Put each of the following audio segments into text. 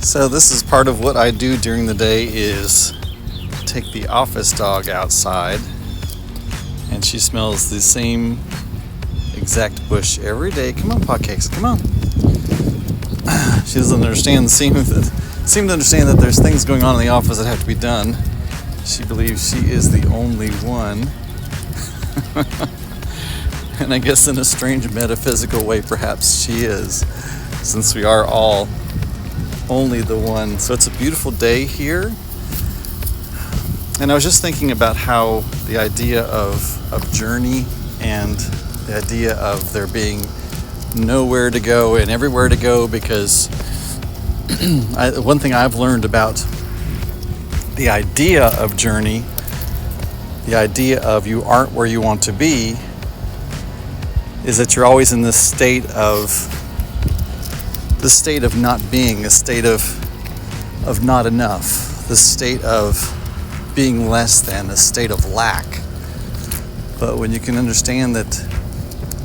So this is part of what I do during the day is take the office dog outside, and she smells the same exact bush every day. Come on, Potcakes, come on. She doesn't understand seem to understand that there's things going on in the office that have to be done. She believes she is the only one. And I guess in a strange metaphysical way perhaps she is, since we are all only the one. So it's a beautiful day here. And I was just thinking about how the idea of journey and the idea of there being nowhere to go and everywhere to go, because one thing I've learned about the idea of journey, the idea of you aren't where you want to be, is that you're always in this state of not being, a state of not enough, the state of being less than, a state of lack. But when you can understand that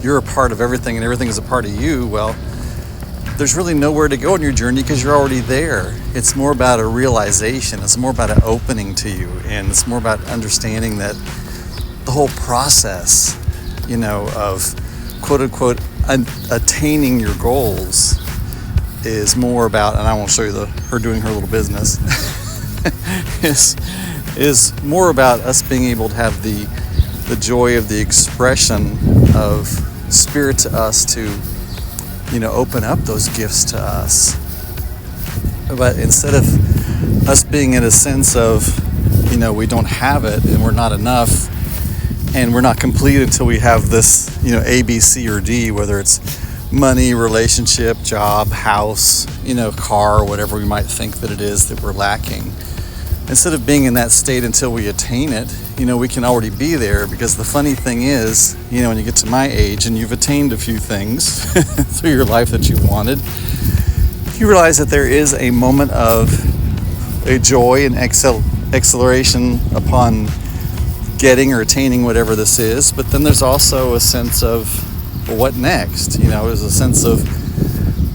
you're a part of everything and everything is a part of you, well, there's really nowhere to go on your journey because you're already there. It's more about a realization. It's more about an opening to you. And it's more about understanding that the whole process, of quote unquote attaining your goals is more about, and I won't show you her doing her little business, is more about us being able to have the joy of the expression of Spirit to us to, open up those gifts to us. But instead of us being in a sense of, we don't have it and we're not enough and we're not complete until we have this, A, B, C, or D, whether it's money, relationship, job, house, car, whatever we might think that it is that we're lacking. Instead of being in that state until we attain it, we can already be there, because the funny thing is, when you get to my age and you've attained a few things through your life that you wanted, you realize that there is a moment of a joy and acceleration upon getting or attaining whatever this is, but then there's also a sense of, well, what next? There's a sense of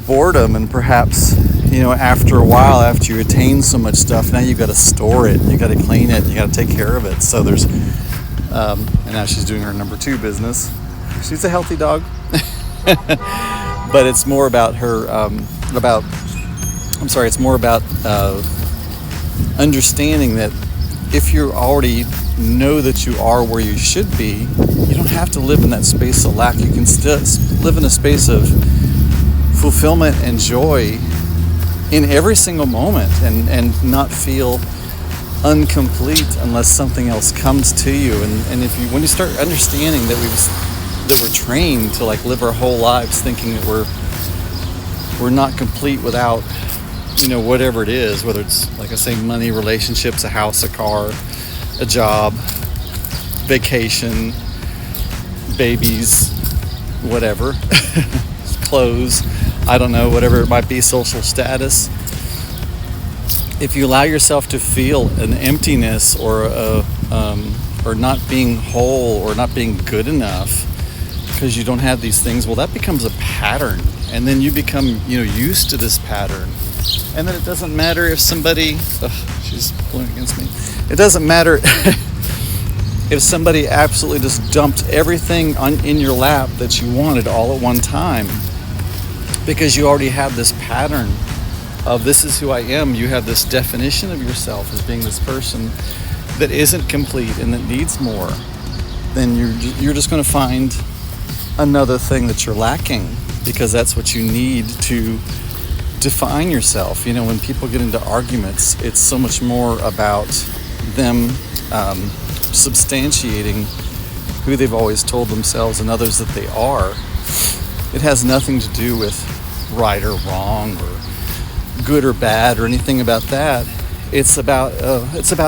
boredom, and perhaps, after a while, after you attain so much stuff, now you've got to store it, you got to clean it, you got to take care of it. So there's, and now she's doing her number 2 business. She's a healthy dog, but it's more about her, it's more about understanding that if you already know that you are where you should be, you don't have to live in that space of lack. You can still live in a space of fulfillment and joy in every single moment, and not feel incomplete unless something else comes to you. And when you start understanding that we're trained to live our whole lives thinking that we're not complete without whatever it is, whether it's, like I say, money, relationships, a house, a car, a job, vacation, babies, whatever, clothes, I don't know, whatever it might be, social status. If you allow yourself to feel an emptiness or not being whole or not being good enough because you don't have these things, well, that becomes a pattern, and then you become used to this pattern. And then it doesn't matter if somebody, she's blowing against me. It doesn't matter if somebody absolutely just dumped everything in your lap that you wanted all at one time, because you already have this pattern of, this is who I am. You have this definition of yourself as being this person that isn't complete and that needs more. Then you're just going to find another thing that you're lacking, because that's what you need to define yourself. When people get into arguments, it's so much more about them substantiating who they've always told themselves and others that they are. It has nothing to do with right or wrong or good or bad or anything about that. It's about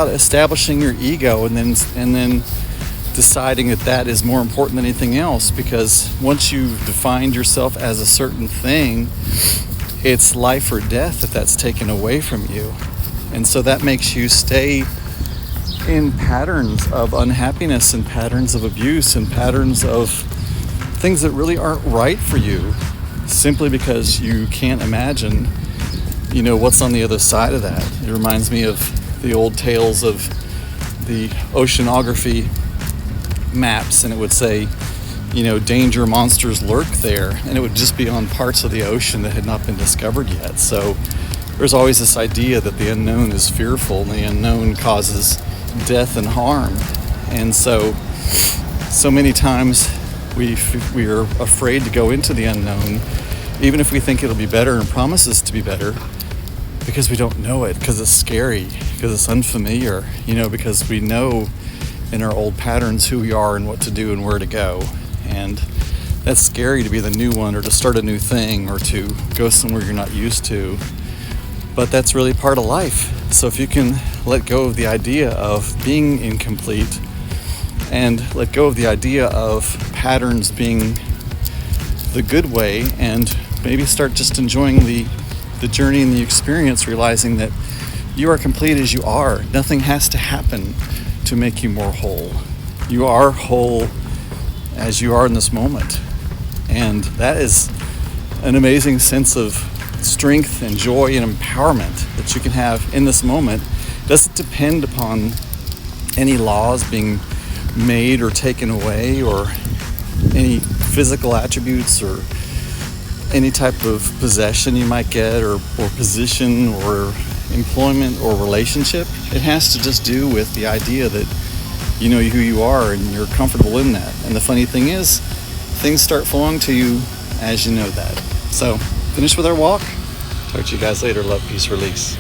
establishing your ego and then deciding that is more important than anything else, because once you've defined yourself as a certain thing, it's life or death if that's taken away from you. And so that makes you stay in patterns of unhappiness and patterns of abuse and patterns of things that really aren't right for you, simply because you can't imagine what's on the other side of that. It reminds me of the old tales of the oceanography maps, and it would say, danger monsters lurk there, and it would just be on parts of the ocean that had not been discovered yet. So there's always this idea that the unknown is fearful and the unknown causes death and harm. And so many times we are afraid to go into the unknown, even if we think it'll be better and promises to be better, because we don't know it, because it's scary, because it's unfamiliar, because we know in our old patterns who we are and what to do and where to go. And that's scary, to be the new one or to start a new thing or to go somewhere you're not used to. But that's really part of life. So if you can let go of the idea of being incomplete and let go of the idea of patterns being the good way, and maybe start just enjoying the journey and the experience, realizing that you are complete as you are. Nothing has to happen to make you more whole. You are whole as you are in this moment. And that is an amazing sense of strength and joy and empowerment that you can have in this moment. It doesn't depend upon any laws being made or taken away, or any physical attributes, or any type of possession you might get, or position, or employment, or relationship. It has to just do with the idea that you know who you are and you're comfortable in that. And the funny thing is, things start flowing to you as you know that. So, finish with our walk. Talk to you guys later. Love, peace, release.